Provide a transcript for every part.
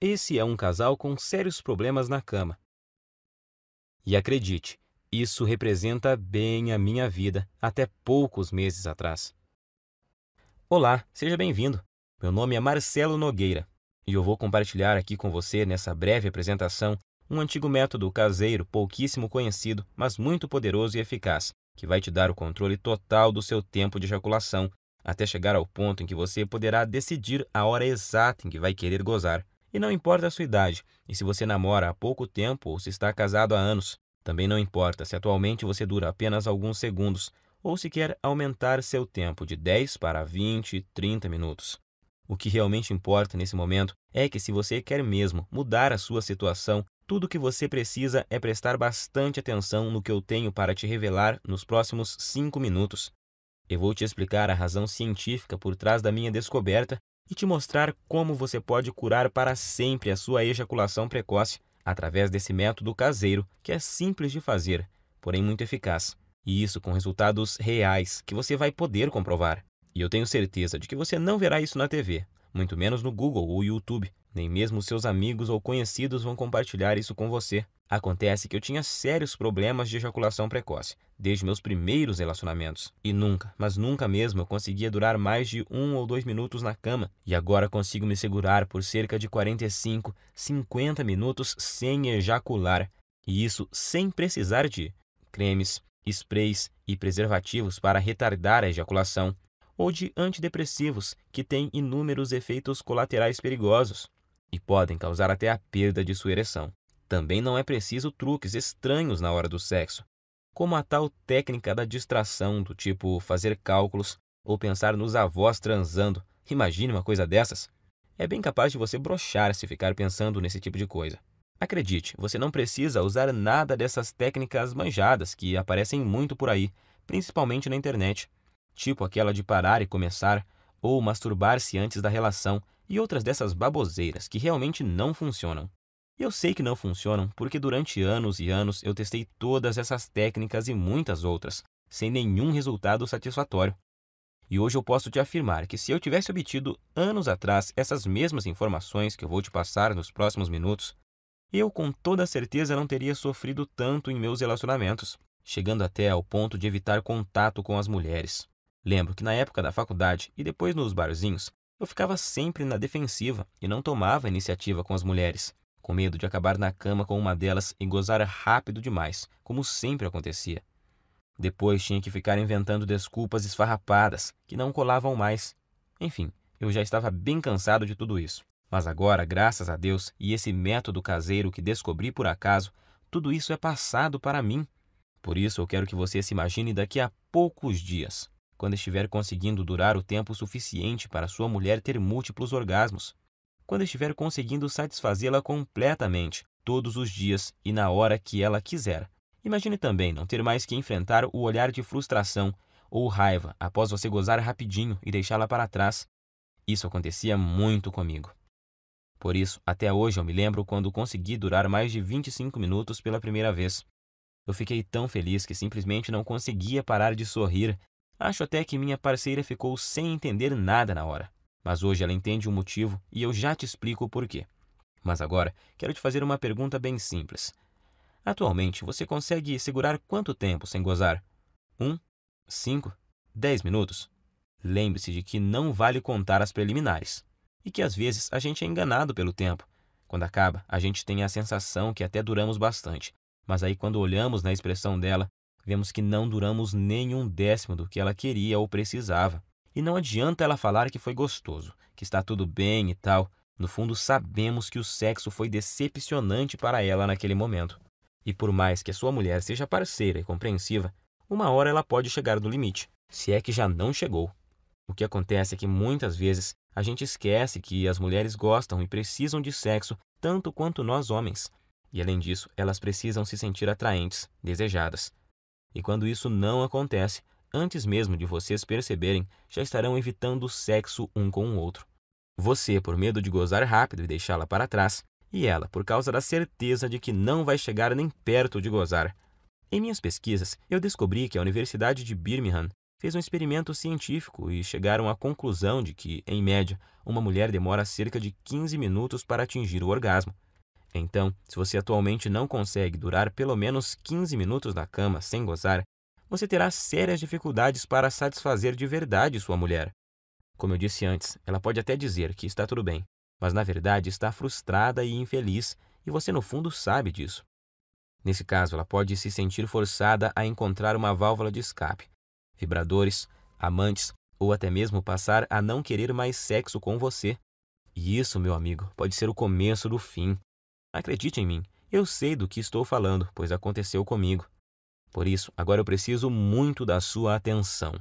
Esse é um casal com sérios problemas na cama. E acredite, isso representa bem a minha vida até poucos meses atrás. Olá, seja bem-vindo. Meu nome é Marcelo Nogueira e eu vou compartilhar aqui com você, nessa breve apresentação, um antigo método caseiro pouquíssimo conhecido, mas muito poderoso e eficaz, que vai te dar o controle total do seu tempo de ejaculação, até chegar ao ponto em que você poderá decidir a hora exata em que vai querer gozar. E não importa a sua idade, e se você namora há pouco tempo ou se está casado há anos. Também não importa se atualmente você dura apenas alguns segundos, ou se quer aumentar seu tempo de 10 para 20, 30 minutos. O que realmente importa nesse momento é que, se você quer mesmo mudar a sua situação, tudo o que você precisa é prestar bastante atenção no que eu tenho para te revelar nos próximos 5 minutos. Eu vou te explicar a razão científica por trás da minha descoberta e te mostrar como você pode curar para sempre a sua ejaculação precoce através desse método caseiro que é simples de fazer, porém muito eficaz. E isso com resultados reais que você vai poder comprovar. E eu tenho certeza de que você não verá isso na TV, muito menos no Google ou YouTube. Nem mesmo seus amigos ou conhecidos vão compartilhar isso com você. Acontece que eu tinha sérios problemas de ejaculação precoce, desde meus primeiros relacionamentos. E nunca, mas nunca mesmo eu conseguia durar mais de 1 ou 2 minutos na cama. E agora consigo me segurar por cerca de 45, 50 minutos sem ejacular. E isso sem precisar de cremes, sprays e preservativos para retardar a ejaculação, ou de antidepressivos que têm inúmeros efeitos colaterais perigosos e podem causar até a perda de sua ereção. Também não é preciso truques estranhos na hora do sexo, como a tal técnica da distração, do tipo fazer cálculos ou pensar nos avós transando. Imagine uma coisa dessas. É bem capaz de você broxar se ficar pensando nesse tipo de coisa. Acredite, você não precisa usar nada dessas técnicas manjadas que aparecem muito por aí, principalmente na internet, tipo aquela de parar e começar, ou masturbar-se antes da relação, e outras dessas baboseiras que realmente não funcionam. Eu sei que não funcionam porque durante anos e anos eu testei todas essas técnicas e muitas outras, sem nenhum resultado satisfatório. E hoje eu posso te afirmar que, se eu tivesse obtido anos atrás essas mesmas informações que eu vou te passar nos próximos minutos, eu com toda certeza não teria sofrido tanto em meus relacionamentos, chegando até ao ponto de evitar contato com as mulheres. Lembro que na época da faculdade e depois nos barzinhos, eu ficava sempre na defensiva e não tomava iniciativa com as mulheres, com medo de acabar na cama com uma delas e gozar rápido demais, como sempre acontecia. Depois tinha que ficar inventando desculpas esfarrapadas que não colavam mais. Enfim, eu já estava bem cansado de tudo isso. Mas agora, graças a Deus e esse método caseiro que descobri por acaso, tudo isso é passado para mim. Por isso eu quero que você se imagine daqui a poucos dias, quando estiver conseguindo durar o tempo suficiente para sua mulher ter múltiplos orgasmos, quando estiver conseguindo satisfazê-la completamente, todos os dias e na hora que ela quiser. Imagine também não ter mais que enfrentar o olhar de frustração ou raiva após você gozar rapidinho e deixá-la para trás. Isso acontecia muito comigo. Por isso, até hoje eu me lembro quando consegui durar mais de 25 minutos pela primeira vez. Eu fiquei tão feliz que simplesmente não conseguia parar de sorrir. Acho até que minha parceira ficou sem entender nada na hora. Mas hoje ela entende o motivo e eu já te explico o porquê. Mas agora, quero te fazer uma pergunta bem simples. Atualmente, você consegue segurar quanto tempo sem gozar? 1, 5, 10 minutos? Lembre-se de que não vale contar as preliminares. E que às vezes a gente é enganado pelo tempo. Quando acaba, a gente tem a sensação que até duramos bastante. Mas aí, quando olhamos na expressão dela, vemos que não duramos nem 1/10 do que ela queria ou precisava. E não adianta ela falar que foi gostoso, que está tudo bem e tal. No fundo, sabemos que o sexo foi decepcionante para ela naquele momento. E por mais que a sua mulher seja parceira e compreensiva, uma hora ela pode chegar no limite, se é que já não chegou. O que acontece é que muitas vezes a gente esquece que as mulheres gostam e precisam de sexo tanto quanto nós homens. E além disso, elas precisam se sentir atraentes, desejadas. E quando isso não acontece, antes mesmo de vocês perceberem, já estarão evitando o sexo um com o outro. Você, por medo de gozar rápido e deixá-la para trás, e ela, por causa da certeza de que não vai chegar nem perto de gozar. Em minhas pesquisas, eu descobri que a Universidade de Birmingham fez um experimento científico e chegaram à conclusão de que, em média, uma mulher demora cerca de 15 minutos para atingir o orgasmo. Então, se você atualmente não consegue durar pelo menos 15 minutos na cama sem gozar, você terá sérias dificuldades para satisfazer de verdade sua mulher. Como eu disse antes, ela pode até dizer que está tudo bem, mas na verdade está frustrada e infeliz, e você no fundo sabe disso. Nesse caso, ela pode se sentir forçada a encontrar uma válvula de escape, vibradores, amantes ou até mesmo passar a não querer mais sexo com você. E isso, meu amigo, pode ser o começo do fim. Acredite em mim, eu sei do que estou falando, pois aconteceu comigo. Por isso, agora eu preciso muito da sua atenção.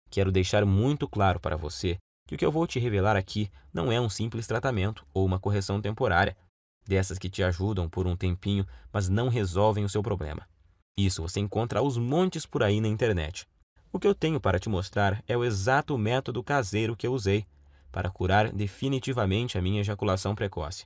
Quero deixar muito claro para você que o que eu vou te revelar aqui não é um simples tratamento ou uma correção temporária, dessas que te ajudam por um tempinho, mas não resolvem o seu problema. Isso você encontra aos montes por aí na internet. O que eu tenho para te mostrar é o exato método caseiro que eu usei para curar definitivamente a minha ejaculação precoce,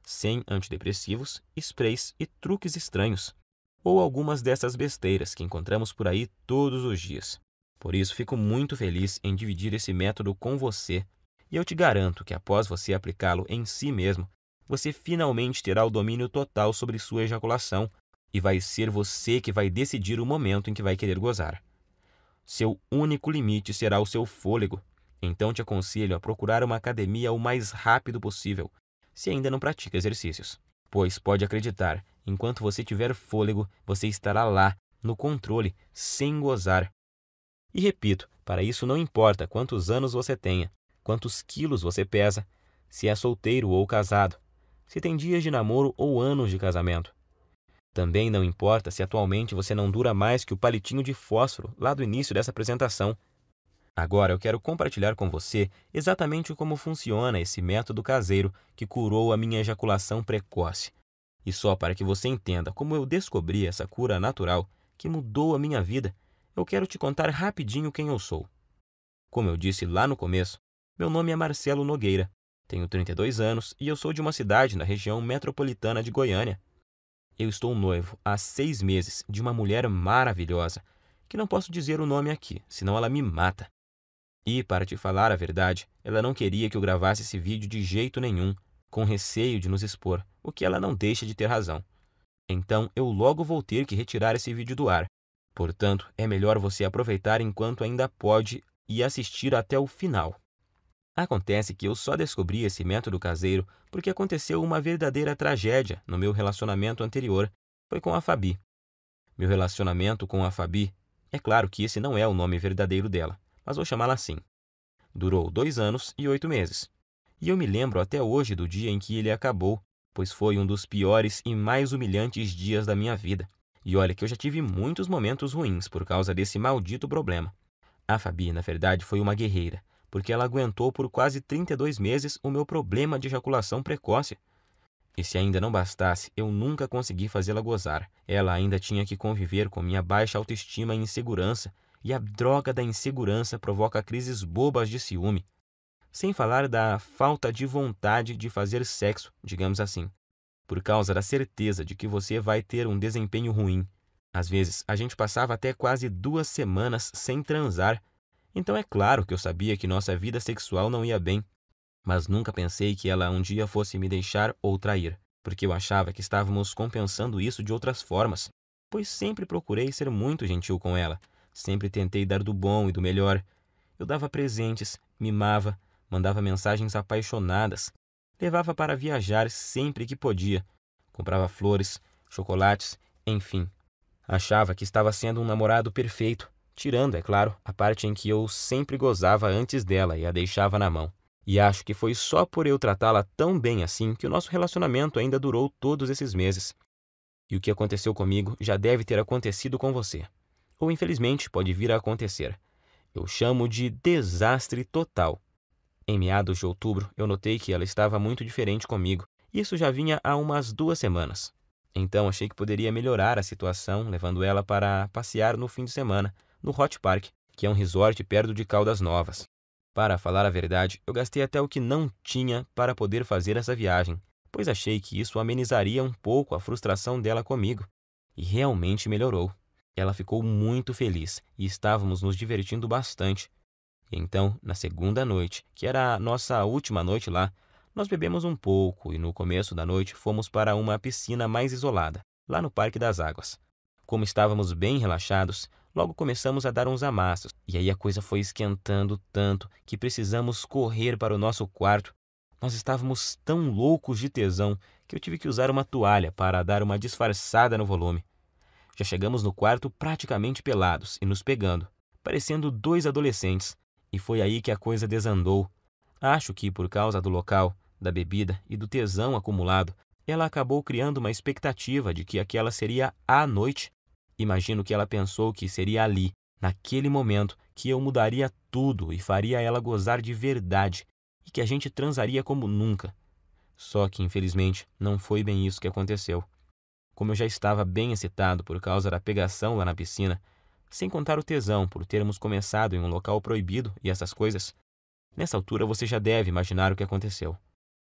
sem antidepressivos, sprays e truques estranhos, ou algumas dessas besteiras que encontramos por aí todos os dias. Por isso, fico muito feliz em dividir esse método com você, e eu te garanto que após você aplicá-lo em si mesmo, você finalmente terá o domínio total sobre sua ejaculação, e vai ser você que vai decidir o momento em que vai querer gozar. Seu único limite será o seu fôlego, então te aconselho a procurar uma academia o mais rápido possível, se ainda não pratica exercícios. Pois pode acreditar, enquanto você tiver fôlego, você estará lá, no controle, sem gozar. E repito, para isso não importa quantos anos você tenha, quantos quilos você pesa, se é solteiro ou casado, se tem dias de namoro ou anos de casamento. Também não importa se atualmente você não dura mais que o palitinho de fósforo lá do início dessa apresentação. Agora eu quero compartilhar com você exatamente como funciona esse método caseiro que curou a minha ejaculação precoce. E só para que você entenda como eu descobri essa cura natural que mudou a minha vida, eu quero te contar rapidinho quem eu sou. Como eu disse lá no começo, meu nome é Marcelo Nogueira, tenho 32 anos e eu sou de uma cidade na região metropolitana de Goiânia. Eu estou noivo há 6 meses de uma mulher maravilhosa, que não posso dizer o nome aqui, senão ela me mata. E, para te falar a verdade, ela não queria que eu gravasse esse vídeo de jeito nenhum, com receio de nos expor, o que ela não deixa de ter razão. Então, eu logo vou ter que retirar esse vídeo do ar. Portanto, é melhor você aproveitar enquanto ainda pode e assistir até o final. Acontece que eu só descobri esse método caseiro porque aconteceu uma verdadeira tragédia no meu relacionamento anterior. Foi com a Fabi. Meu relacionamento com a Fabi, é claro que esse não é o nome verdadeiro dela, mas vou chamá-la assim. Durou 2 anos e 8 meses. E eu me lembro até hoje do dia em que ele acabou, pois foi um dos piores e mais humilhantes dias da minha vida. E olha que eu já tive muitos momentos ruins por causa desse maldito problema. A Fabi, na verdade, foi uma guerreira, porque ela aguentou por quase 32 meses o meu problema de ejaculação precoce. E se ainda não bastasse, eu nunca consegui fazê-la gozar. Ela ainda tinha que conviver com minha baixa autoestima e insegurança, e a droga da insegurança provoca crises bobas de ciúme. Sem falar da falta de vontade de fazer sexo, digamos assim, por causa da certeza de que você vai ter um desempenho ruim. Às vezes, a gente passava até quase 2 semanas sem transar. Então é claro que eu sabia que nossa vida sexual não ia bem, mas nunca pensei que ela um dia fosse me deixar ou trair, porque eu achava que estávamos compensando isso de outras formas, pois sempre procurei ser muito gentil com ela, sempre tentei dar do bom e do melhor. Eu dava presentes, mimava, mandava mensagens apaixonadas, levava para viajar sempre que podia, comprava flores, chocolates, enfim. Achava que estava sendo um namorado perfeito, tirando, é claro, a parte em que eu sempre gozava antes dela e a deixava na mão. E acho que foi só por eu tratá-la tão bem assim que o nosso relacionamento ainda durou todos esses meses. E o que aconteceu comigo já deve ter acontecido com você. Ou infelizmente pode vir a acontecer. Eu chamo de desastre total. Em meados de outubro, eu notei que ela estava muito diferente comigo. Isso já vinha há umas 2 semanas. Então achei que poderia melhorar a situação, levando ela para passear no fim de semana, no Hot Park, que é um resort perto de Caldas Novas. Para falar a verdade, eu gastei até o que não tinha para poder fazer essa viagem, pois achei que isso amenizaria um pouco a frustração dela comigo. E realmente melhorou. Ela ficou muito feliz e estávamos nos divertindo bastante. Então, na segunda noite, que era a nossa última noite lá, nós bebemos um pouco e no começo da noite fomos para uma piscina mais isolada, lá no Parque das Águas. Como estávamos bem relaxados, logo começamos a dar uns amassos, e aí a coisa foi esquentando tanto que precisamos correr para o nosso quarto. Nós estávamos tão loucos de tesão que eu tive que usar uma toalha para dar uma disfarçada no volume. Já chegamos no quarto praticamente pelados e nos pegando, parecendo dois adolescentes, e foi aí que a coisa desandou. Acho que por causa do local, da bebida e do tesão acumulado, ela acabou criando uma expectativa de que aquela seria a noite. Imagino que ela pensou que seria ali, naquele momento, que eu mudaria tudo e faria ela gozar de verdade, e que a gente transaria como nunca. Só que, infelizmente, não foi bem isso que aconteceu. Como eu já estava bem excitado por causa da pegação lá na piscina, sem contar o tesão por termos começado em um local proibido e essas coisas, nessa altura você já deve imaginar o que aconteceu.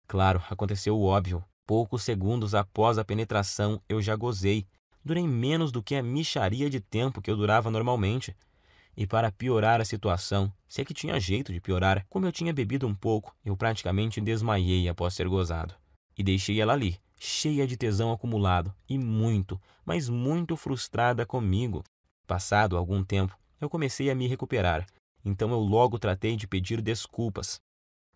Claro, aconteceu o óbvio. Poucos segundos após a penetração, eu já gozei. Durei menos do que a mixaria de tempo que eu durava normalmente. E para piorar a situação, se é que tinha jeito de piorar, como eu tinha bebido um pouco, eu praticamente desmaiei após ser gozado. E deixei ela ali, cheia de tesão acumulado e muito, mas muito frustrada comigo. Passado algum tempo, eu comecei a me recuperar, então eu logo tratei de pedir desculpas.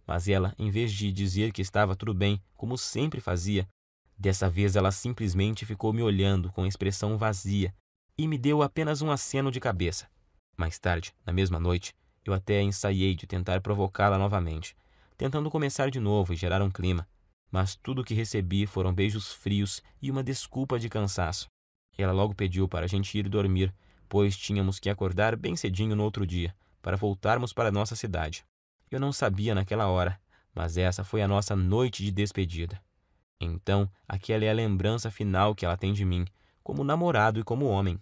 Mas ela, em vez de dizer que estava tudo bem, como sempre fazia, dessa vez ela simplesmente ficou me olhando com expressão vazia e me deu apenas um aceno de cabeça. Mais tarde, na mesma noite, eu até ensaiei de tentar provocá-la novamente, tentando começar de novo e gerar um clima. Mas tudo o que recebi foram beijos frios e uma desculpa de cansaço. Ela logo pediu para a gente ir dormir, pois tínhamos que acordar bem cedinho no outro dia, para voltarmos para nossa cidade. Eu não sabia naquela hora, mas essa foi a nossa noite de despedida. Então, aquela é a lembrança final que ela tem de mim, como namorado e como homem.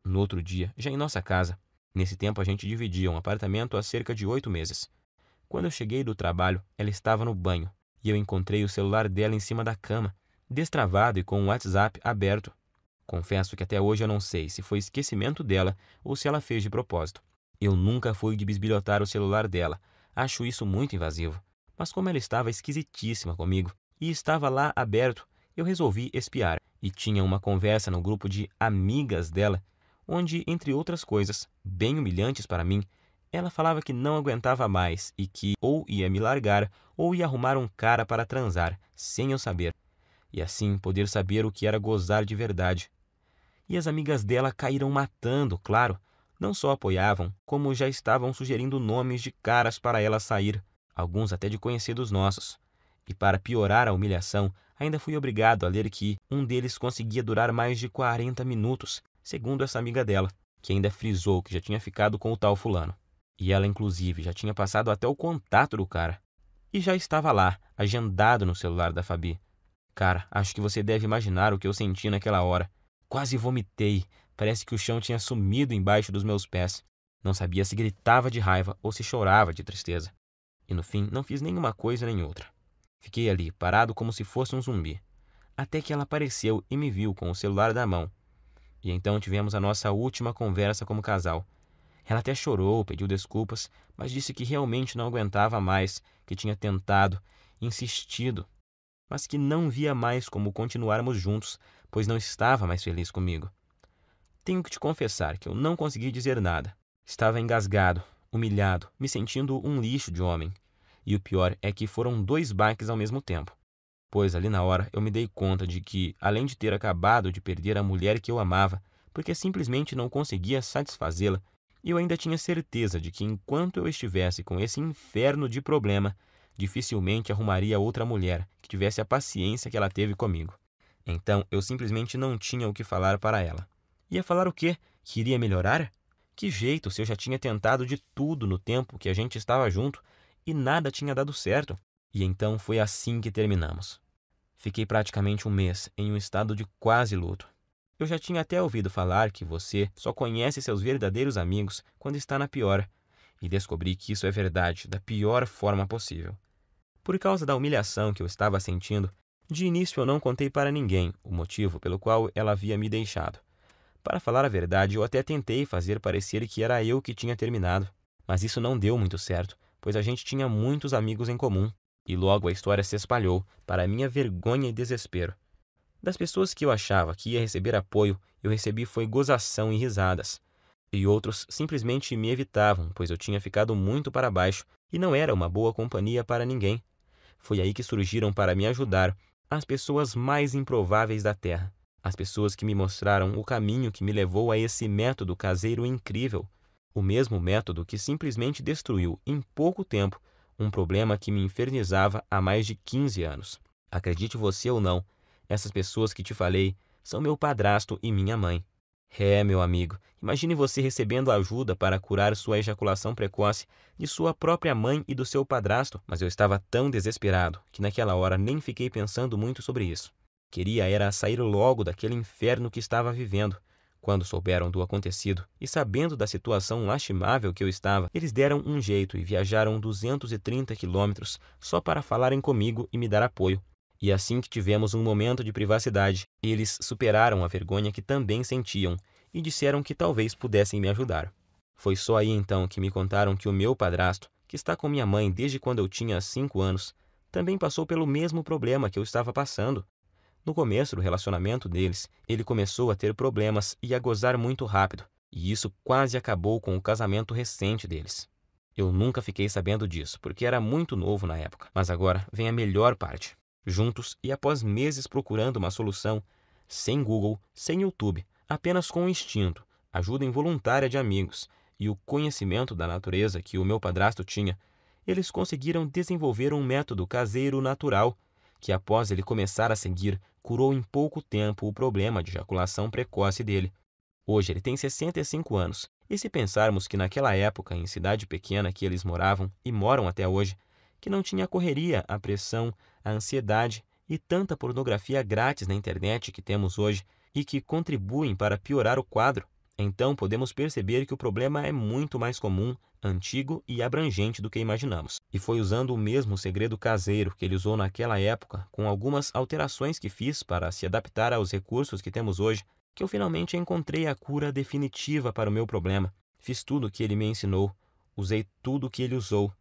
No outro dia, já em nossa casa, nesse tempo a gente dividia um apartamento há cerca de 8 meses. Quando eu cheguei do trabalho, ela estava no banho, e eu encontrei o celular dela em cima da cama, destravado e com o WhatsApp aberto. Confesso que até hoje eu não sei se foi esquecimento dela ou se ela fez de propósito. Eu nunca fui de bisbilhotar o celular dela, acho isso muito invasivo. Mas como ela estava esquisitíssima comigo e estava lá aberto, eu resolvi espiar. E tinha uma conversa no grupo de amigas dela, onde, entre outras coisas, bem humilhantes para mim, ela falava que não aguentava mais e que ou ia me largar ou ia arrumar um cara para transar, sem eu saber. E assim poder saber o que era gozar de verdade. E as amigas dela caíram matando, claro. Não só apoiavam, como já estavam sugerindo nomes de caras para ela sair, alguns até de conhecidos nossos. E para piorar a humilhação, ainda fui obrigado a ler que um deles conseguia durar mais de 40 minutos, segundo essa amiga dela, que ainda frisou que já tinha ficado com o tal fulano. E ela, inclusive, já tinha passado até o contato do cara. E já estava lá, agendado no celular da Fabi. Cara, acho que você deve imaginar o que eu senti naquela hora. Quase vomitei. Parece que o chão tinha sumido embaixo dos meus pés. Não sabia se gritava de raiva ou se chorava de tristeza. E no fim, não fiz nenhuma coisa nem outra. Fiquei ali, parado como se fosse um zumbi. Até que ela apareceu e me viu com o celular na mão. E então tivemos a nossa última conversa como casal. Ela até chorou, pediu desculpas, mas disse que realmente não aguentava mais, que tinha tentado, insistido, mas que não via mais como continuarmos juntos, pois não estava mais feliz comigo. Tenho que te confessar que eu não consegui dizer nada. Estava engasgado, humilhado, me sentindo um lixo de homem. E o pior é que foram 2 baques ao mesmo tempo. Pois ali na hora eu me dei conta de que, além de ter acabado de perder a mulher que eu amava, porque simplesmente não conseguia satisfazê-la, eu ainda tinha certeza de que enquanto eu estivesse com esse inferno de problema, dificilmente arrumaria outra mulher que tivesse a paciência que ela teve comigo. Então eu simplesmente não tinha o que falar para ela. Ia falar o quê? Que iria melhorar? Que jeito se eu já tinha tentado de tudo no tempo que a gente estava junto e nada tinha dado certo? E então foi assim que terminamos. Fiquei praticamente um mês em um estado de quase luto. Eu já tinha até ouvido falar que você só conhece seus verdadeiros amigos quando está na pior, e descobri que isso é verdade da pior forma possível. Por causa da humilhação que eu estava sentindo, de início eu não contei para ninguém o motivo pelo qual ela havia me deixado. Para falar a verdade, eu até tentei fazer parecer que era eu que tinha terminado, mas isso não deu muito certo, pois a gente tinha muitos amigos em comum, e logo a história se espalhou, para minha vergonha e desespero. Das pessoas que eu achava que ia receber apoio, eu recebi foi gozação e risadas. E outros simplesmente me evitavam, pois eu tinha ficado muito para baixo e não era uma boa companhia para ninguém. Foi aí que surgiram para me ajudar as pessoas mais improváveis da Terra. As pessoas que me mostraram o caminho que me levou a esse método caseiro incrível. O mesmo método que simplesmente destruiu, em pouco tempo, um problema que me infernizava há mais de 15 anos. Acredite você ou não, essas pessoas que te falei são meu padrasto e minha mãe. Meu amigo, imagine você recebendo ajuda para curar sua ejaculação precoce de sua própria mãe e do seu padrasto, mas eu estava tão desesperado que naquela hora nem fiquei pensando muito sobre isso. Queria era sair logo daquele inferno que estava vivendo. Quando souberam do acontecido e sabendo da situação lastimável que eu estava, eles deram um jeito e viajaram 230 quilômetros só para falarem comigo e me dar apoio. E assim que tivemos um momento de privacidade, eles superaram a vergonha que também sentiam e disseram que talvez pudessem me ajudar. Foi só aí então que me contaram que o meu padrasto, que está com minha mãe desde quando eu tinha 5 anos, também passou pelo mesmo problema que eu estava passando. No começo do relacionamento deles, ele começou a ter problemas e a gozar muito rápido, e isso quase acabou com o casamento recente deles. Eu nunca fiquei sabendo disso, porque era muito novo na época, mas agora vem a melhor parte. Juntos e após meses procurando uma solução, sem Google, sem YouTube, apenas com o instinto, ajuda involuntária de amigos e o conhecimento da natureza que o meu padrasto tinha, eles conseguiram desenvolver um método caseiro natural, que após ele começar a seguir, curou em pouco tempo o problema de ejaculação precoce dele. Hoje ele tem 65 anos, e se pensarmos que naquela época, em cidade pequena que eles moravam e moram até hoje, que não tinha a correria, a pressão, a ansiedade e tanta pornografia grátis na internet que temos hoje e que contribuem para piorar o quadro, então podemos perceber que o problema é muito mais comum, antigo e abrangente do que imaginamos. E foi usando o mesmo segredo caseiro que ele usou naquela época, com algumas alterações que fiz para se adaptar aos recursos que temos hoje, que eu finalmente encontrei a cura definitiva para o meu problema. Fiz tudo o que ele me ensinou, usei tudo o que ele usou,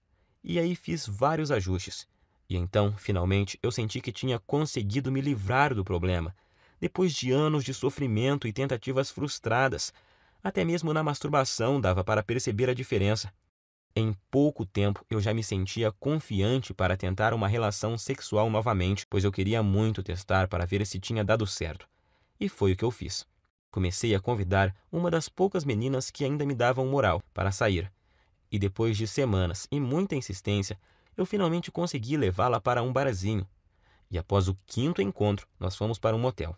e aí fiz vários ajustes. E então, finalmente, eu senti que tinha conseguido me livrar do problema, depois de anos de sofrimento e tentativas frustradas. Até mesmo na masturbação dava para perceber a diferença. Em pouco tempo, eu já me sentia confiante para tentar uma relação sexual novamente, pois eu queria muito testar para ver se tinha dado certo. E foi o que eu fiz. Comecei a convidar uma das poucas meninas que ainda me davam moral para sair. E depois de semanas e muita insistência, eu finalmente consegui levá-la para um barzinho. E após o 5º encontro, nós fomos para um motel.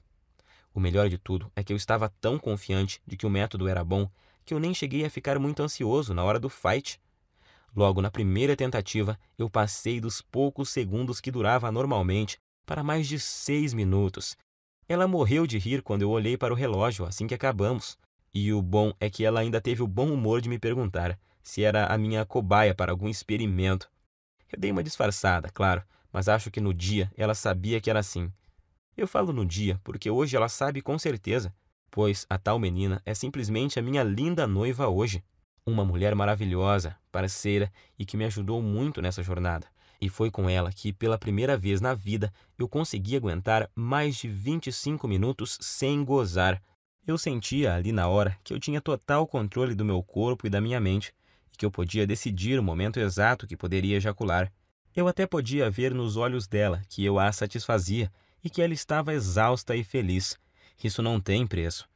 O melhor de tudo é que eu estava tão confiante de que o método era bom que eu nem cheguei a ficar muito ansioso na hora do fight. Logo na primeira tentativa, eu passei dos poucos segundos que durava normalmente para mais de 6 minutos. Ela morreu de rir quando eu olhei para o relógio assim que acabamos. E o bom é que ela ainda teve o bom humor de me perguntar se era a minha cobaia para algum experimento. Eu dei uma disfarçada, claro, mas acho que no dia ela sabia que era assim. Eu falo no dia porque hoje ela sabe com certeza, pois a tal menina é simplesmente a minha linda noiva hoje. Uma mulher maravilhosa, parceira e que me ajudou muito nessa jornada. E foi com ela que, pela primeira vez na vida, eu consegui aguentar mais de 25 minutos sem gozar. Eu sentia ali na hora que eu tinha total controle do meu corpo e da minha mente, e que eu podia decidir o momento exato que poderia ejacular. Eu até podia ver nos olhos dela que eu a satisfazia e que ela estava exausta e feliz. Isso não tem preço.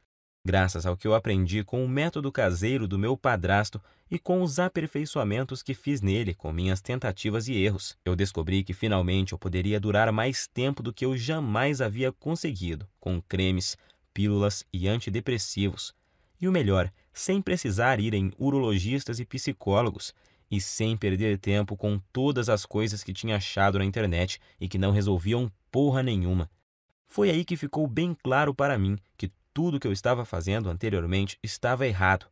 Graças ao que eu aprendi com o método caseiro do meu padrasto e com os aperfeiçoamentos que fiz nele com minhas tentativas e erros, eu descobri que finalmente eu poderia durar mais tempo do que eu jamais havia conseguido, com cremes, pílulas e antidepressivos. E o melhor, sem precisar ir em urologistas e psicólogos, e sem perder tempo com todas as coisas que tinha achado na internet e que não resolviam porra nenhuma. Foi aí que ficou bem claro para mim que tudo que eu estava fazendo anteriormente estava errado.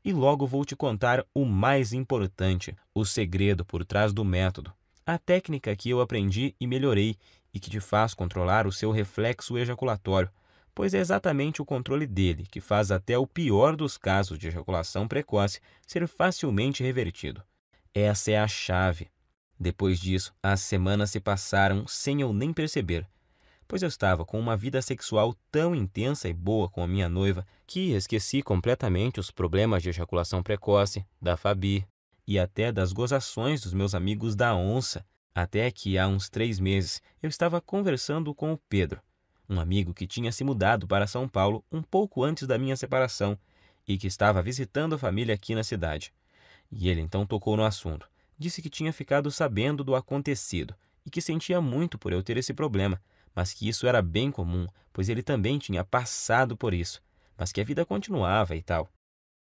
E logo vou te contar o mais importante, o segredo por trás do método. A técnica que eu aprendi e melhorei e que te faz controlar o seu reflexo ejaculatório, pois é exatamente o controle dele que faz até o pior dos casos de ejaculação precoce ser facilmente revertido. Essa é a chave. Depois disso, as semanas se passaram sem eu nem perceber, pois eu estava com uma vida sexual tão intensa e boa com a minha noiva que esqueci completamente os problemas de ejaculação precoce, da Fabi e até das gozações dos meus amigos da onça, até que há uns 3 meses eu estava conversando com o Pedro, um amigo que tinha se mudado para São Paulo um pouco antes da minha separação e que estava visitando a família aqui na cidade. E ele então tocou no assunto. Disse que tinha ficado sabendo do acontecido e que sentia muito por eu ter esse problema, mas que isso era bem comum, pois ele também tinha passado por isso, mas que a vida continuava e tal.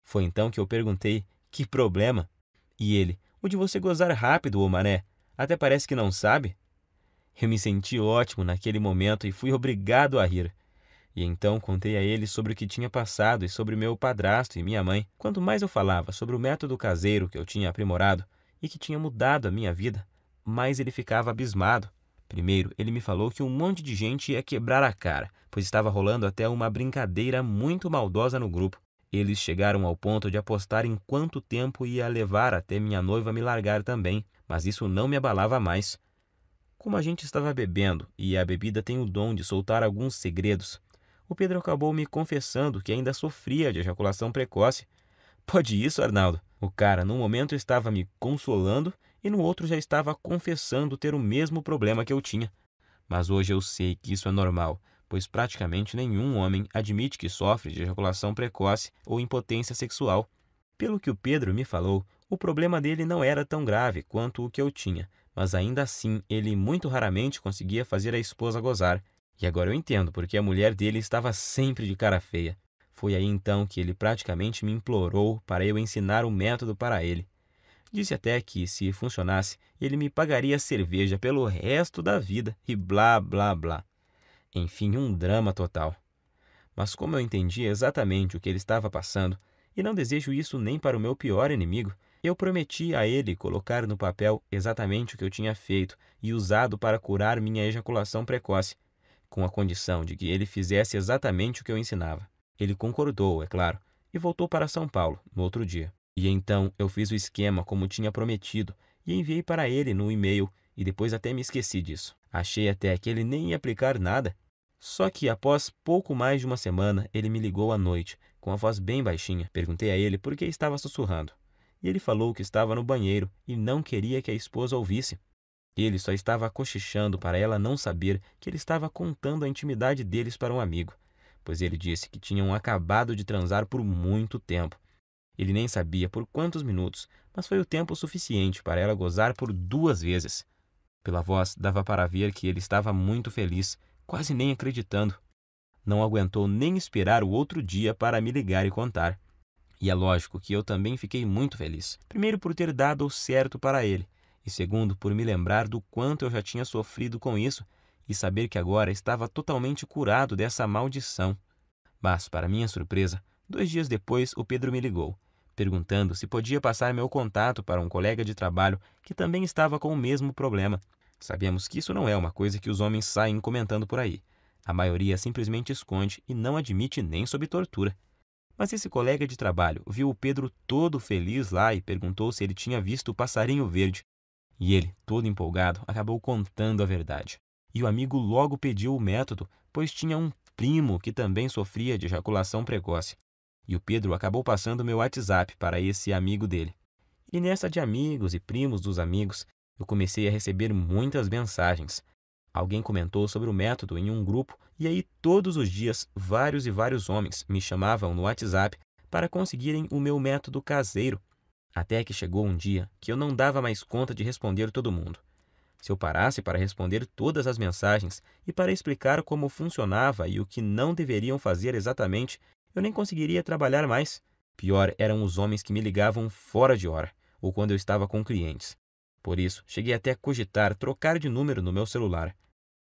Foi então que eu perguntei: que problema? E ele: o de você gozar rápido, ô mané. Até parece que não sabe. Eu me senti ótimo naquele momento e fui obrigado a rir. E então contei a ele sobre o que tinha passado e sobre meu padrasto e minha mãe. Quanto mais eu falava sobre o método caseiro que eu tinha aprimorado e que tinha mudado a minha vida, mais ele ficava abismado. Primeiro, ele me falou que um monte de gente ia quebrar a cara, pois estava rolando até uma brincadeira muito maldosa no grupo. Eles chegaram ao ponto de apostar em quanto tempo ia levar até minha noiva me largar também, mas isso não me abalava mais. Como a gente estava bebendo, e a bebida tem o dom de soltar alguns segredos, o Pedro acabou me confessando que ainda sofria de ejaculação precoce. Pode isso, Arnaldo? O cara, num momento, estava me consolando e no outro já estava confessando ter o mesmo problema que eu tinha. Mas hoje eu sei que isso é normal, pois praticamente nenhum homem admite que sofre de ejaculação precoce ou impotência sexual. Pelo que o Pedro me falou, o problema dele não era tão grave quanto o que eu tinha, mas ainda assim ele muito raramente conseguia fazer a esposa gozar. E agora eu entendo porque a mulher dele estava sempre de cara feia. Foi aí então que ele praticamente me implorou para eu ensinar o método para ele. Disse até que, se funcionasse, ele me pagaria cerveja pelo resto da vida e blá blá blá. Enfim, um drama total. Mas como eu entendi exatamente o que ele estava passando, e não desejo isso nem para o meu pior inimigo, eu prometi a ele colocar no papel exatamente o que eu tinha feito e usado para curar minha ejaculação precoce, com a condição de que ele fizesse exatamente o que eu ensinava. Ele concordou, é claro, e voltou para São Paulo no outro dia. E então eu fiz o esquema como tinha prometido e enviei para ele no e-mail e depois até me esqueci disso. Achei até que ele nem ia aplicar nada. Só que após pouco mais de uma semana ele me ligou à noite, com a voz bem baixinha. Perguntei a ele por que estava sussurrando. E ele falou que estava no banheiro e não queria que a esposa ouvisse. Ele só estava cochichando para ela não saber que ele estava contando a intimidade deles para um amigo, pois ele disse que tinham acabado de transar por muito tempo. Ele nem sabia por quantos minutos, mas foi o tempo suficiente para ela gozar por 2 vezes. Pela voz, dava para ver que ele estava muito feliz, quase nem acreditando. Não aguentou nem esperar o outro dia para me ligar e contar. E é lógico que eu também fiquei muito feliz. Primeiro por ter dado o certo para ele, e segundo por me lembrar do quanto eu já tinha sofrido com isso e saber que agora estava totalmente curado dessa maldição. Mas, para minha surpresa, 2 dias depois o Pedro me ligou, perguntando se podia passar meu contato para um colega de trabalho que também estava com o mesmo problema. Sabemos que isso não é uma coisa que os homens saem comentando por aí. A maioria simplesmente esconde e não admite nem sob tortura. Mas esse colega de trabalho viu o Pedro todo feliz lá e perguntou se ele tinha visto o passarinho verde. E ele, todo empolgado, acabou contando a verdade. E o amigo logo pediu o método, pois tinha um primo que também sofria de ejaculação precoce. E o Pedro acabou passando meu WhatsApp para esse amigo dele. E nessa de amigos e primos dos amigos, eu comecei a receber muitas mensagens. Alguém comentou sobre o método em um grupo e aí todos os dias vários e vários homens me chamavam no WhatsApp para conseguirem o meu método caseiro. Até que chegou um dia que eu não dava mais conta de responder todo mundo. Se eu parasse para responder todas as mensagens e para explicar como funcionava e o que não deveriam fazer exatamente, eu nem conseguiria trabalhar mais. Pior eram os homens que me ligavam fora de hora, ou quando eu estava com clientes. Por isso, cheguei até a cogitar trocar de número no meu celular.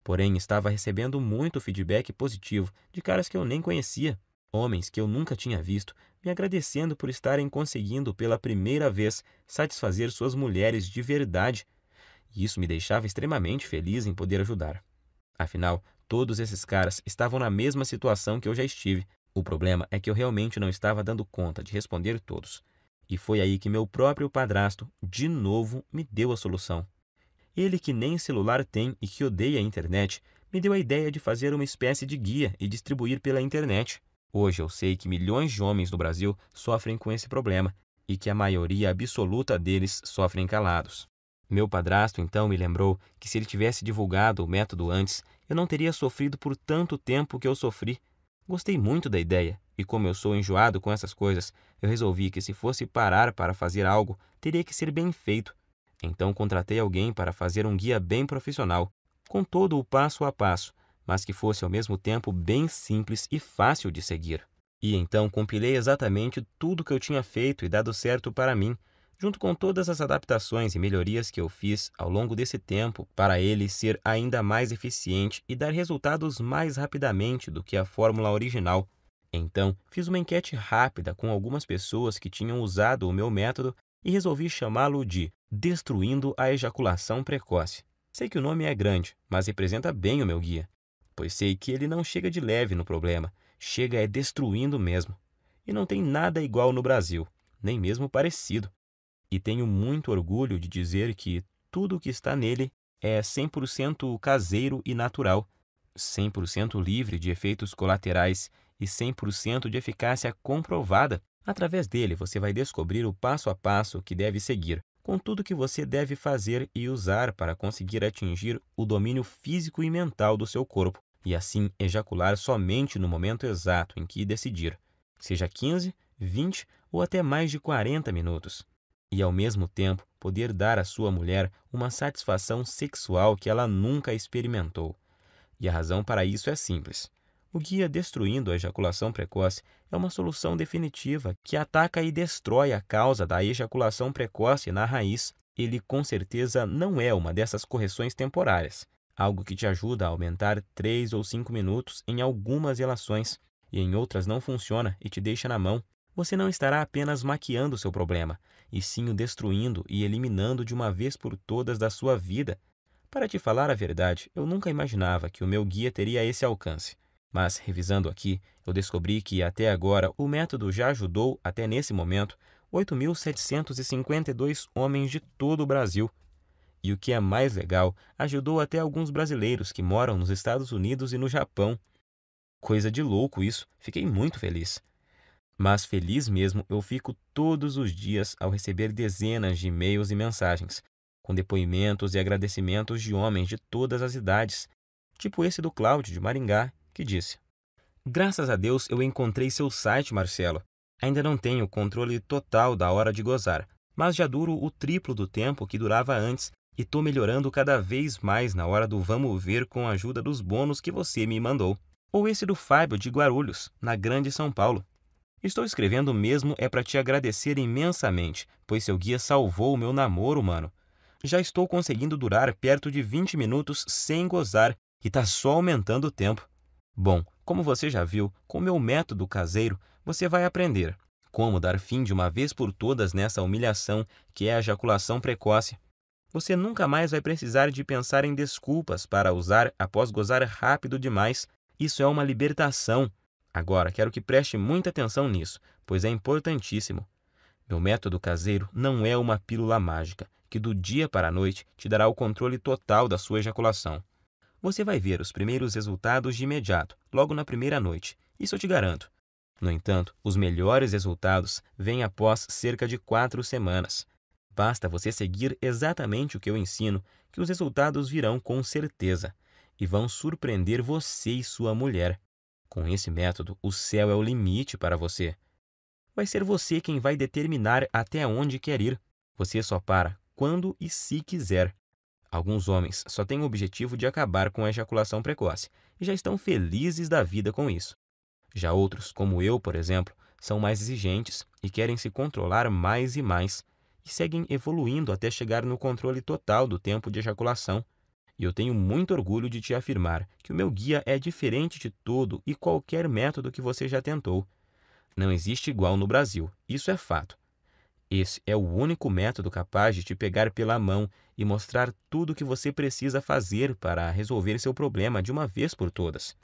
Porém, estava recebendo muito feedback positivo de caras que eu nem conhecia. Homens que eu nunca tinha visto, me agradecendo por estarem conseguindo pela primeira vez satisfazer suas mulheres de verdade. E isso me deixava extremamente feliz em poder ajudar. Afinal, Todos esses caras estavam na mesma situação que eu já estive. O problema é que eu realmente não estava dando conta de responder todos. E foi aí que meu próprio padrasto, de novo, me deu a solução. Ele, que nem celular tem e que odeia a internet, me deu a ideia de fazer uma espécie de guia e distribuir pela internet. Hoje eu sei que milhões de homens no Brasil sofrem com esse problema e que a maioria absoluta deles sofrem calados. Meu padrasto então me lembrou que se ele tivesse divulgado o método antes, eu não teria sofrido por tanto tempo que eu sofri. Gostei muito da ideia e, como eu sou enjoado com essas coisas, eu resolvi que se fosse parar para fazer algo, teria que ser bem feito. Então contratei alguém para fazer um guia bem profissional, com todo o passo a passo, mas que fosse ao mesmo tempo bem simples e fácil de seguir. E então compilei exatamente tudo que eu tinha feito e dado certo para mim, junto com todas as adaptações e melhorias que eu fiz ao longo desse tempo para ele ser ainda mais eficiente e dar resultados mais rapidamente do que a fórmula original. Então, fiz uma enquete rápida com algumas pessoas que tinham usado o meu método e resolvi chamá-lo de Destruindo a Ejaculação Precoce. Sei que o nome é grande, mas representa bem o meu guia, pois sei que ele não chega de leve no problema, chega é destruindo mesmo. E não tem nada igual no Brasil, nem mesmo parecido. E tenho muito orgulho de dizer que tudo o que está nele é 100% caseiro e natural, 100% livre de efeitos colaterais e 100% de eficácia comprovada. Através dele, você vai descobrir o passo a passo que deve seguir, com tudo que você deve fazer e usar para conseguir atingir o domínio físico e mental do seu corpo, e assim ejacular somente no momento exato em que decidir, seja 15, 20 ou até mais de 40 minutos. E ao mesmo tempo poder dar à sua mulher uma satisfação sexual que ela nunca experimentou. E a razão para isso é simples. O guia Destruindo a Ejaculação Precoce é uma solução definitiva que ataca e destrói a causa da ejaculação precoce na raiz. Ele com certeza não é uma dessas correções temporárias, algo que te ajuda a aumentar 3 ou 5 minutos em algumas relações e em outras não funciona e te deixa na mão. Você não estará apenas maquiando seu problema, e sim o destruindo e eliminando de uma vez por todas da sua vida. Para te falar a verdade, eu nunca imaginava que o meu guia teria esse alcance. Mas, revisando aqui, eu descobri que até agora o método já ajudou, até nesse momento, 8.752 homens de todo o Brasil. E o que é mais legal, ajudou até alguns brasileiros que moram nos Estados Unidos e no Japão. Coisa de louco isso, fiquei muito feliz. Mas feliz mesmo eu fico todos os dias ao receber dezenas de e-mails e mensagens, com depoimentos e agradecimentos de homens de todas as idades, tipo esse do Cláudio de Maringá, que disse: Graças a Deus eu encontrei seu site, Marcelo. Ainda não tenho controle total da hora de gozar, mas já duro o triplo do tempo que durava antes e tô melhorando cada vez mais na hora do vamos ver com a ajuda dos bônus que você me mandou. Ou esse do Fábio de Guarulhos, na Grande São Paulo. Estou escrevendo mesmo é para te agradecer imensamente, pois seu guia salvou o meu namoro, mano. Já estou conseguindo durar perto de 20 minutos sem gozar e tá só aumentando o tempo. Bom, como você já viu, com o meu método caseiro, você vai aprender como dar fim de uma vez por todas nessa humilhação que é a ejaculação precoce. Você nunca mais vai precisar de pensar em desculpas para usar após gozar rápido demais. Isso é uma libertação. Agora, quero que preste muita atenção nisso, pois é importantíssimo. Meu método caseiro não é uma pílula mágica, que do dia para a noite te dará o controle total da sua ejaculação. Você vai ver os primeiros resultados de imediato, logo na primeira noite, isso eu te garanto. No entanto, os melhores resultados vêm após cerca de 4 semanas. Basta você seguir exatamente o que eu ensino, que os resultados virão com certeza, e vão surpreender você e sua mulher. Com esse método, o céu é o limite para você. Vai ser você quem vai determinar até onde quer ir. Você só para quando e se quiser. Alguns homens só têm o objetivo de acabar com a ejaculação precoce e já estão felizes da vida com isso. Já outros, como eu, por exemplo, são mais exigentes e querem se controlar mais e seguem evoluindo até chegar no controle total do tempo de ejaculação. E eu tenho muito orgulho de te afirmar que o meu guia é diferente de todo e qualquer método que você já tentou. Não existe igual no Brasil, isso é fato. Esse é o único método capaz de te pegar pela mão e mostrar tudo o que você precisa fazer para resolver seu problema de uma vez por todas.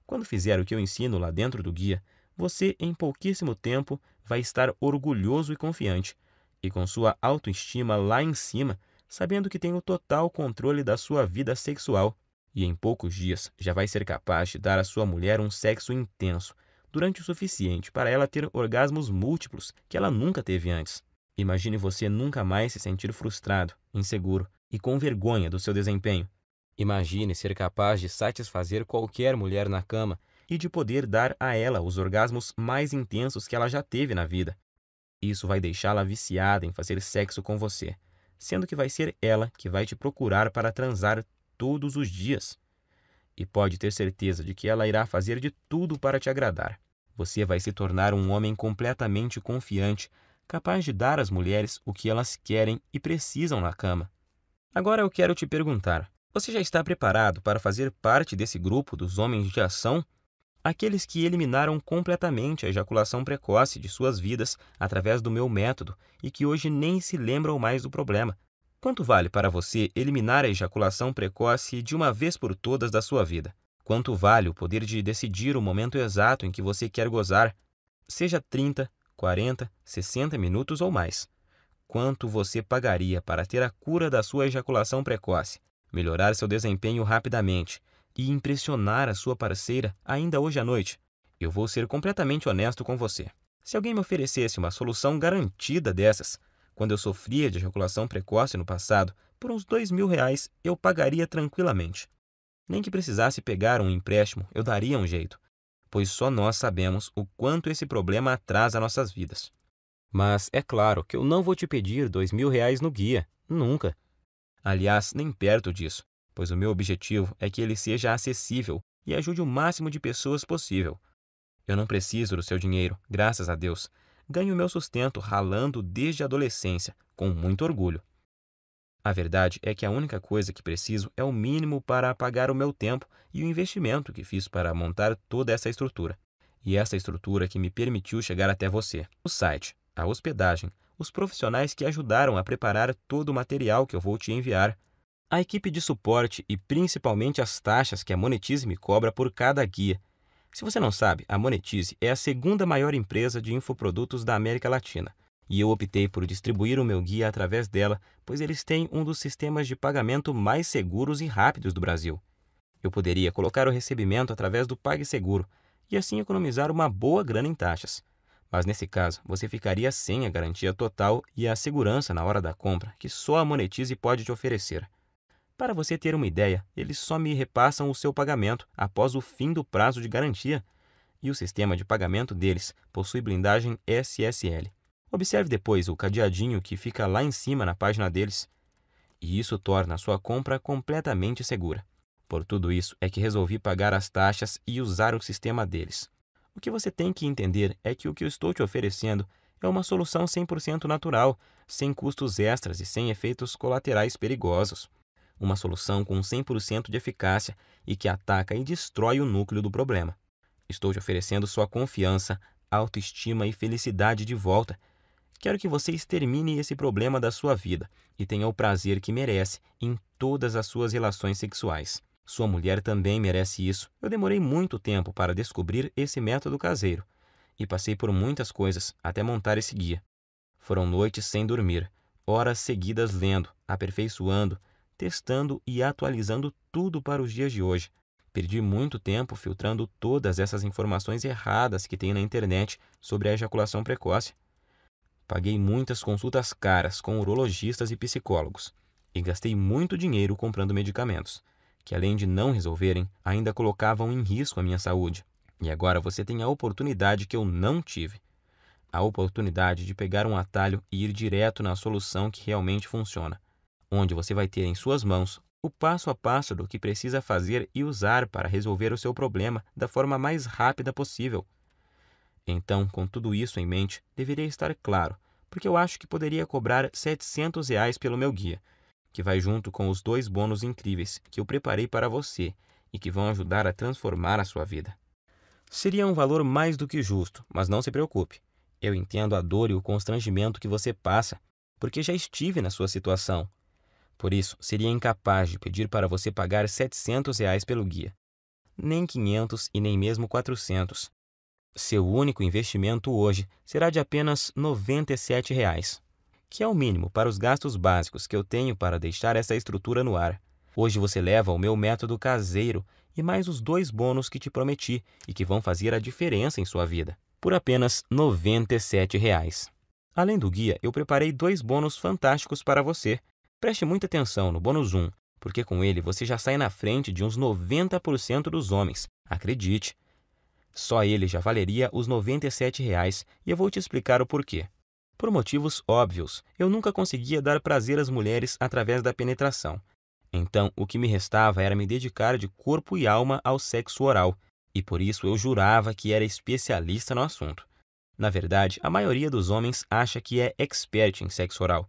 Quando fizer o que eu ensino lá dentro do guia, você, em pouquíssimo tempo, vai estar orgulhoso e confiante, e com sua autoestima lá em cima, sabendo que tem o total controle da sua vida sexual. E em poucos dias já vai ser capaz de dar à sua mulher um sexo intenso, durante o suficiente para ela ter orgasmos múltiplos que ela nunca teve antes. Imagine você nunca mais se sentir frustrado, inseguro e com vergonha do seu desempenho. Imagine ser capaz de satisfazer qualquer mulher na cama e de poder dar a ela os orgasmos mais intensos que ela já teve na vida. Isso vai deixá-la viciada em fazer sexo com você, sendo que vai ser ela que vai te procurar para transar todos os dias. E pode ter certeza de que ela irá fazer de tudo para te agradar. Você vai se tornar um homem completamente confiante, capaz de dar às mulheres o que elas querem e precisam na cama. Agora eu quero te perguntar: você já está preparado para fazer parte desse grupo dos homens de ação? Aqueles que eliminaram completamente a ejaculação precoce de suas vidas através do meu método e que hoje nem se lembram mais do problema. Quanto vale para você eliminar a ejaculação precoce de uma vez por todas da sua vida? Quanto vale o poder de decidir o momento exato em que você quer gozar, seja 30, 40, 60 minutos ou mais? Quanto você pagaria para ter a cura da sua ejaculação precoce, melhorar seu desempenho rapidamente e impressionar a sua parceira ainda hoje à noite? Eu vou ser completamente honesto com você. Se alguém me oferecesse uma solução garantida dessas, quando eu sofria de ejaculação precoce no passado, por uns R$ 2.000 eu pagaria tranquilamente. Nem que precisasse pegar um empréstimo, eu daria um jeito, pois só nós sabemos o quanto esse problema atrasa nossas vidas. Mas é claro que eu não vou te pedir R$ 2.000 no guia, nunca. Aliás, nem perto disso, pois o meu objetivo é que ele seja acessível e ajude o máximo de pessoas possível. Eu não preciso do seu dinheiro, graças a Deus. Ganho meu sustento ralando desde a adolescência, com muito orgulho. A verdade é que a única coisa que preciso é o mínimo para pagar o meu tempo e o investimento que fiz para montar toda essa estrutura. E essa estrutura que me permitiu chegar até você. O site, a hospedagem, os profissionais que ajudaram a preparar todo o material que eu vou te enviar, a equipe de suporte e principalmente as taxas que a Monetize me cobra por cada guia. Se você não sabe, a Monetize é a segunda maior empresa de infoprodutos da América Latina. E eu optei por distribuir o meu guia através dela, pois eles têm um dos sistemas de pagamento mais seguros e rápidos do Brasil. Eu poderia colocar o recebimento através do PagSeguro e assim economizar uma boa grana em taxas. Mas nesse caso, você ficaria sem a garantia total e a segurança na hora da compra que só a Monetize pode te oferecer. Para você ter uma ideia, eles só me repassam o seu pagamento após o fim do prazo de garantia, e o sistema de pagamento deles possui blindagem SSL. Observe depois o cadeadinho que fica lá em cima na página deles, e isso torna a sua compra completamente segura. Por tudo isso é que resolvi pagar as taxas e usar o sistema deles. O que você tem que entender é que o que eu estou te oferecendo é uma solução 100% natural, sem custos extras e sem efeitos colaterais perigosos. Uma solução com 100% de eficácia e que ataca e destrói o núcleo do problema. Estou te oferecendo sua confiança, autoestima e felicidade de volta. Quero que você extermine esse problema da sua vida e tenha o prazer que merece em todas as suas relações sexuais. Sua mulher também merece isso. Eu demorei muito tempo para descobrir esse método caseiro e passei por muitas coisas até montar esse guia. Foram noites sem dormir, horas seguidas lendo, aperfeiçoando, testando e atualizando tudo para os dias de hoje. Perdi muito tempo filtrando todas essas informações erradas que tem na internet sobre a ejaculação precoce. Paguei muitas consultas caras com urologistas e psicólogos e gastei muito dinheiro comprando medicamentos, que além de não resolverem, ainda colocavam em risco a minha saúde. E agora você tem a oportunidade que eu não tive. A oportunidade de pegar um atalho e ir direto na solução que realmente funciona, onde você vai ter em suas mãos o passo a passo do que precisa fazer e usar para resolver o seu problema da forma mais rápida possível. Então, com tudo isso em mente, deveria estar claro, porque eu acho que poderia cobrar R$ 700 pelo meu guia, que vai junto com os 2 bônus incríveis que eu preparei para você e que vão ajudar a transformar a sua vida. Seria um valor mais do que justo, mas não se preocupe. Eu entendo a dor e o constrangimento que você passa, porque já estive na sua situação. Por isso, seria incapaz de pedir para você pagar R$ 700 pelo guia. Nem 500 e nem mesmo 400. Seu único investimento hoje será de apenas R$ 97, que é o mínimo para os gastos básicos que eu tenho para deixar essa estrutura no ar. Hoje você leva o meu método caseiro e mais os 2 bônus que te prometi e que vão fazer a diferença em sua vida, por apenas R$ 97. Além do guia, eu preparei 2 bônus fantásticos para você. Preste muita atenção no bônus 1, porque com ele você já sai na frente de uns 90% dos homens. Acredite. Só ele já valeria os R$ 97 e eu vou te explicar o porquê. Por motivos óbvios, eu nunca conseguia dar prazer às mulheres através da penetração. Então, o que me restava era me dedicar de corpo e alma ao sexo oral, e por isso eu jurava que era especialista no assunto. Na verdade, a maioria dos homens acha que é expert em sexo oral.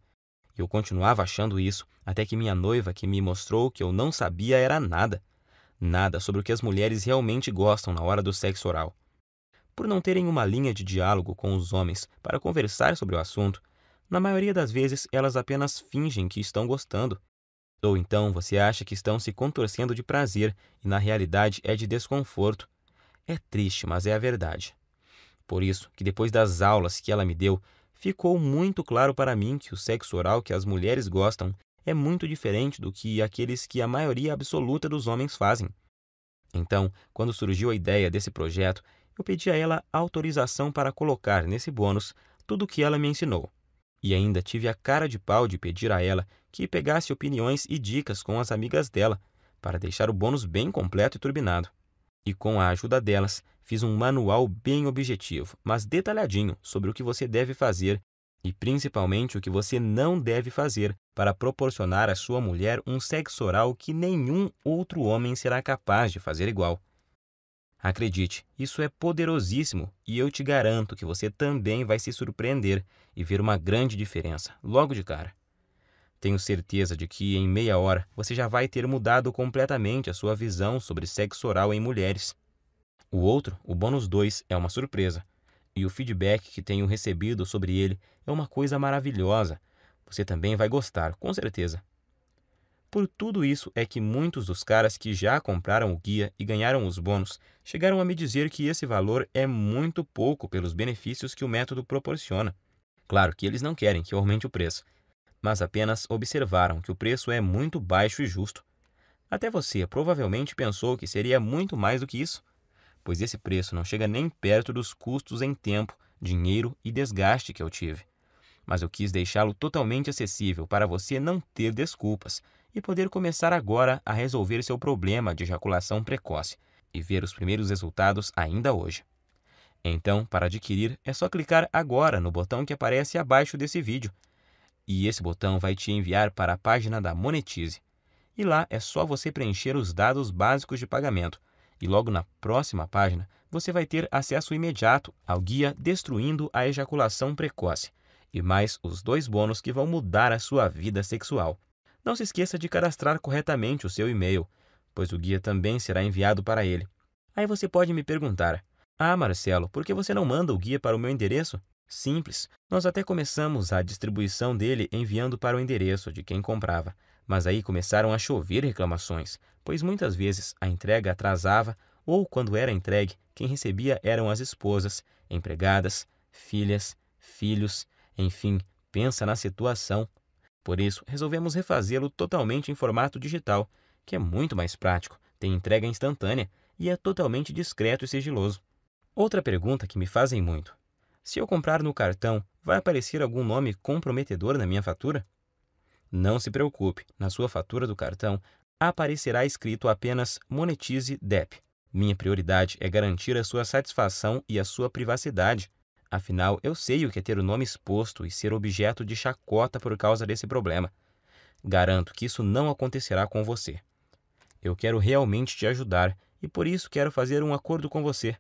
E eu continuava achando isso até que minha noiva que me mostrou que eu não sabia era nada. Nada sobre o que as mulheres realmente gostam na hora do sexo oral. Por não terem uma linha de diálogo com os homens para conversar sobre o assunto, na maioria das vezes elas apenas fingem que estão gostando. Ou então você acha que estão se contorcendo de prazer e na realidade é de desconforto. É triste, mas é a verdade. Por isso que depois das aulas que ela me deu, ficou muito claro para mim que o sexo oral que as mulheres gostam é muito diferente do que aqueles que a maioria absoluta dos homens fazem. Então, quando surgiu a ideia desse projeto, eu pedi a ela autorização para colocar nesse bônus tudo o que ela me ensinou. E ainda tive a cara de pau de pedir a ela que pegasse opiniões e dicas com as amigas dela, para deixar o bônus bem completo e turbinado. E com a ajuda delas, fiz um manual bem objetivo, mas detalhadinho sobre o que você deve fazer e principalmente o que você não deve fazer para proporcionar à sua mulher um sexo oral que nenhum outro homem será capaz de fazer igual. Acredite, isso é poderosíssimo e eu te garanto que você também vai se surpreender e ver uma grande diferença, logo de cara. Tenho certeza de que em meia hora você já vai ter mudado completamente a sua visão sobre sexo oral em mulheres. O outro, o bônus 2, é uma surpresa. E o feedback que tenho recebido sobre ele é uma coisa maravilhosa. Você também vai gostar, com certeza. Por tudo isso é que muitos dos caras que já compraram o guia e ganharam os bônus chegaram a me dizer que esse valor é muito pouco pelos benefícios que o método proporciona. Claro que eles não querem que eu aumente o preço, mas apenas observaram que o preço é muito baixo e justo. Até você provavelmente pensou que seria muito mais do que isso, pois esse preço não chega nem perto dos custos em tempo, dinheiro e desgaste que eu tive. Mas eu quis deixá-lo totalmente acessível para você não ter desculpas e poder começar agora a resolver seu problema de ejaculação precoce e ver os primeiros resultados ainda hoje. Então, para adquirir, é só clicar agora no botão que aparece abaixo desse vídeo. E esse botão vai te enviar para a página da Monetize. E lá é só você preencher os dados básicos de pagamento. E logo na próxima página, você vai ter acesso imediato ao guia Destruindo a Ejaculação Precoce e mais os 2 bônus que vão mudar a sua vida sexual. Não se esqueça de cadastrar corretamente o seu e-mail, pois o guia também será enviado para ele. Aí você pode me perguntar: "Ah, Marcelo, por que você não manda o guia para o meu endereço?" Simples, nós até começamos a distribuição dele enviando para o endereço de quem comprava, mas aí começaram a chover reclamações, pois muitas vezes a entrega atrasava ou, quando era entregue, quem recebia eram as esposas, empregadas, filhas, filhos, enfim, pensa na situação. Por isso, resolvemos refazê-lo totalmente em formato digital, que é muito mais prático, tem entrega instantânea e é totalmente discreto e sigiloso. Outra pergunta que me fazem muito: se eu comprar no cartão, vai aparecer algum nome comprometedor na minha fatura? Não se preocupe, na sua fatura do cartão aparecerá escrito apenas Monetize DEP. Minha prioridade é garantir a sua satisfação e a sua privacidade. Afinal, eu sei o que é ter o nome exposto e ser objeto de chacota por causa desse problema. Garanto que isso não acontecerá com você. Eu quero realmente te ajudar e por isso quero fazer um acordo com você.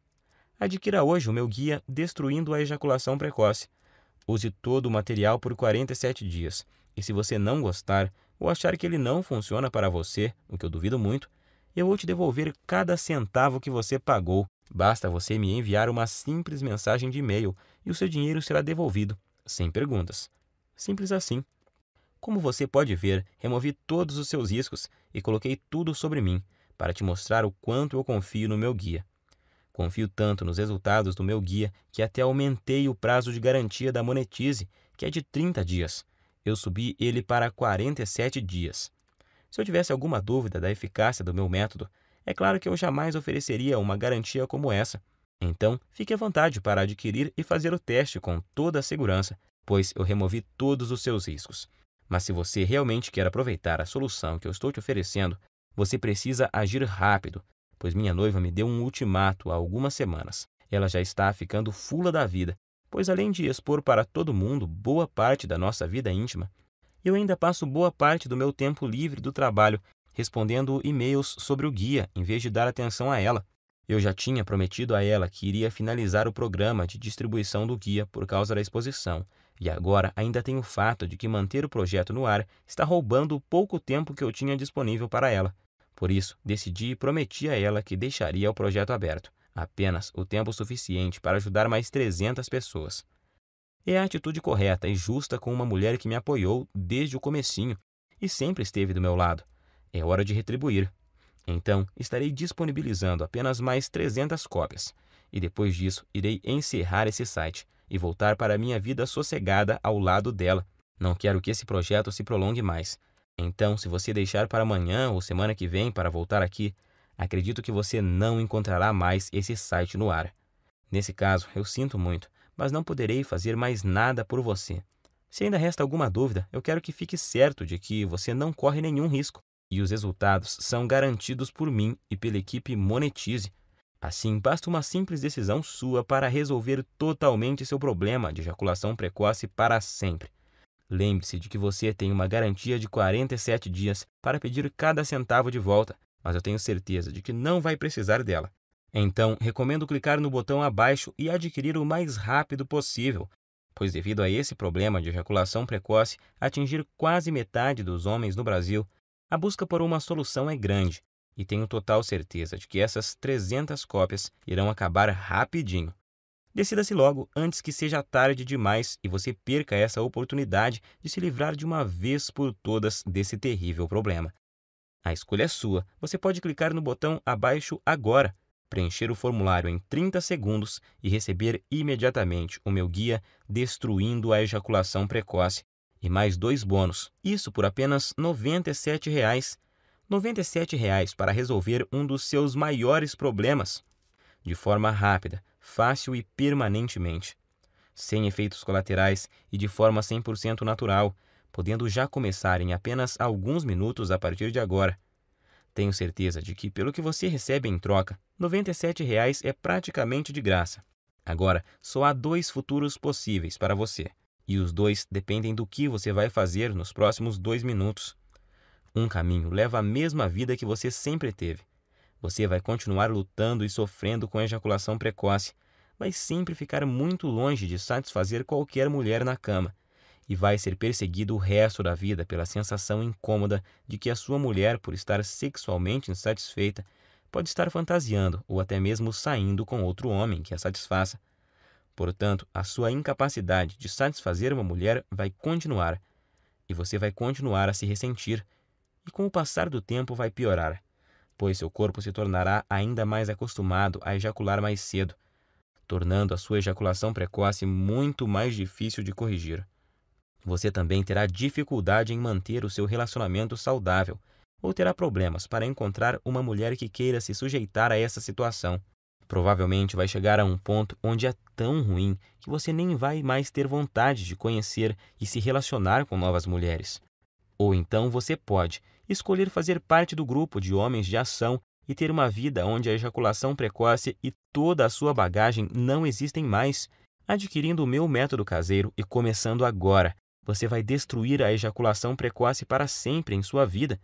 Adquira hoje o meu guia Destruindo a Ejaculação Precoce. Use todo o material por 47 dias. E se você não gostar ou achar que ele não funciona para você, o que eu duvido muito, eu vou te devolver cada centavo que você pagou Basta você me enviar uma simples mensagem de e-mail e o seu dinheiro será devolvido, sem perguntas. Simples assim. Como você pode ver, removi todos os seus riscos e coloquei tudo sobre mim, para te mostrar o quanto eu confio no meu guia. Confio tanto nos resultados do meu guia que até aumentei o prazo de garantia da Monetize, que é de 30 dias. Eu subi ele para 47 dias. Se eu tivesse alguma dúvida da eficácia do meu método, é claro que eu jamais ofereceria uma garantia como essa. Então, fique à vontade para adquirir e fazer o teste com toda a segurança, pois eu removi todos os seus riscos. Mas se você realmente quer aproveitar a solução que eu estou te oferecendo, você precisa agir rápido, pois minha noiva me deu um ultimato há algumas semanas. Ela já está ficando fula da vida, pois além de expor para todo mundo boa parte da nossa vida íntima, eu ainda passo boa parte do meu tempo livre do trabalho respondendo e-mails sobre o guia em vez de dar atenção a ela. Eu já tinha prometido a ela que iria finalizar o programa de distribuição do guia por causa da exposição, e agora ainda tem o fato de que manter o projeto no ar está roubando o pouco tempo que eu tinha disponível para ela. Por isso, decidi e prometi a ela que deixaria o projeto aberto, apenas o tempo suficiente para ajudar mais 300 pessoas. É a atitude correta e justa com uma mulher que me apoiou desde o comecinho e sempre esteve do meu lado. É hora de retribuir. Então, estarei disponibilizando apenas mais 300 cópias. E depois disso, irei encerrar esse site e voltar para a minha vida sossegada ao lado dela. Não quero que esse projeto se prolongue mais. Então, se você deixar para amanhã ou semana que vem para voltar aqui, acredito que você não encontrará mais esse site no ar. Nesse caso, eu sinto muito, mas não poderei fazer mais nada por você. Se ainda resta alguma dúvida, eu quero que fique certo de que você não corre nenhum risco e os resultados são garantidos por mim e pela equipe Monetize. Assim, basta uma simples decisão sua para resolver totalmente seu problema de ejaculação precoce para sempre. Lembre-se de que você tem uma garantia de 47 dias para pedir cada centavo de volta, mas eu tenho certeza de que não vai precisar dela. Então, recomendo clicar no botão abaixo e adquirir o mais rápido possível, pois devido a esse problema de ejaculação precoce atingir quase metade dos homens no Brasil, a busca por uma solução é grande e tenho total certeza de que essas 300 cópias irão acabar rapidinho. Decida-se logo antes que seja tarde demais e você perca essa oportunidade de se livrar de uma vez por todas desse terrível problema. A escolha é sua. Você pode clicar no botão abaixo agora, preencher o formulário em 30 segundos e receber imediatamente o meu guia Destruindo a Ejaculação Precoce e mais 2 bônus. Isso por apenas R$ 97. R$ 97 para resolver um dos seus maiores problemas, de forma rápida, fácil e permanentemente, sem efeitos colaterais e de forma 100% natural, podendo já começar em apenas alguns minutos a partir de agora. Tenho certeza de que, pelo que você recebe em troca, R$ 97 é praticamente de graça. Agora, só há 2 futuros possíveis para você, e os 2 dependem do que você vai fazer nos próximos 2 minutos. Um caminho leva à mesma vida que você sempre teve. Você vai continuar lutando e sofrendo com ejaculação precoce, vai sempre ficar muito longe de satisfazer qualquer mulher na cama, e vai ser perseguido o resto da vida pela sensação incômoda de que a sua mulher, por estar sexualmente insatisfeita, pode estar fantasiando ou até mesmo saindo com outro homem que a satisfaça. Portanto, a sua incapacidade de satisfazer uma mulher vai continuar, e você vai continuar a se ressentir, e com o passar do tempo vai piorar, pois seu corpo se tornará ainda mais acostumado a ejacular mais cedo, tornando a sua ejaculação precoce muito mais difícil de corrigir. Você também terá dificuldade em manter o seu relacionamento saudável ou terá problemas para encontrar uma mulher que queira se sujeitar a essa situação. Provavelmente vai chegar a um ponto onde é tão ruim que você nem vai mais ter vontade de conhecer e se relacionar com novas mulheres. Ou então você pode escolher fazer parte do grupo de homens de ação e ter uma vida onde a ejaculação precoce e toda a sua bagagem não existem mais. Adquirindo o meu método caseiro e começando agora, você vai destruir a ejaculação precoce para sempre em sua vida.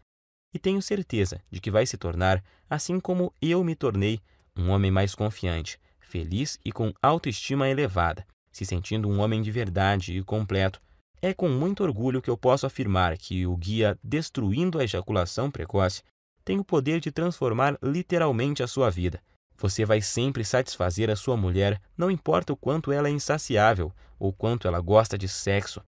E tenho certeza de que vai se tornar, assim como eu me tornei, um homem mais confiante, feliz e com autoestima elevada, se sentindo um homem de verdade e completo. É com muito orgulho que eu posso afirmar que o guia Destruindo a Ejaculação Precoce tem o poder de transformar literalmente a sua vida. Você vai sempre satisfazer a sua mulher, não importa o quanto ela é insaciável ou quanto ela gosta de sexo.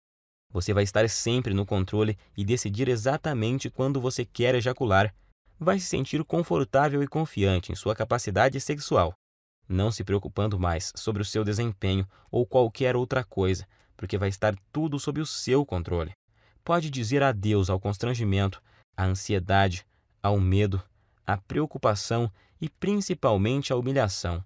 Você vai estar sempre no controle e decidir exatamente quando você quer ejacular. Vai se sentir confortável e confiante em sua capacidade sexual, não se preocupando mais sobre o seu desempenho ou qualquer outra coisa, porque vai estar tudo sob o seu controle. Pode dizer adeus ao constrangimento, à ansiedade, ao medo, à preocupação e principalmente à humilhação.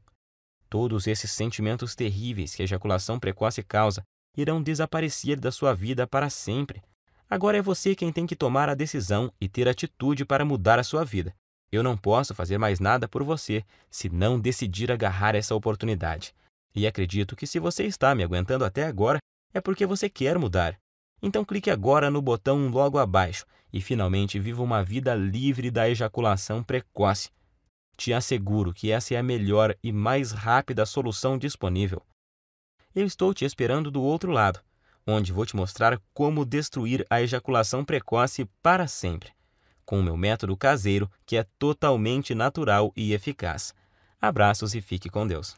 Todos esses sentimentos terríveis que a ejaculação precoce causa irão desaparecer da sua vida para sempre. Agora é você quem tem que tomar a decisão e ter atitude para mudar a sua vida. Eu não posso fazer mais nada por você se não decidir agarrar essa oportunidade. E acredito que se você está me aguentando até agora, é porque você quer mudar. Então clique agora no botão logo abaixo e finalmente viva uma vida livre da ejaculação precoce. Te asseguro que essa é a melhor e mais rápida solução disponível. Eu estou te esperando do outro lado, onde vou te mostrar como destruir a ejaculação precoce para sempre, com o meu método caseiro que é totalmente natural e eficaz. Abraços e fique com Deus.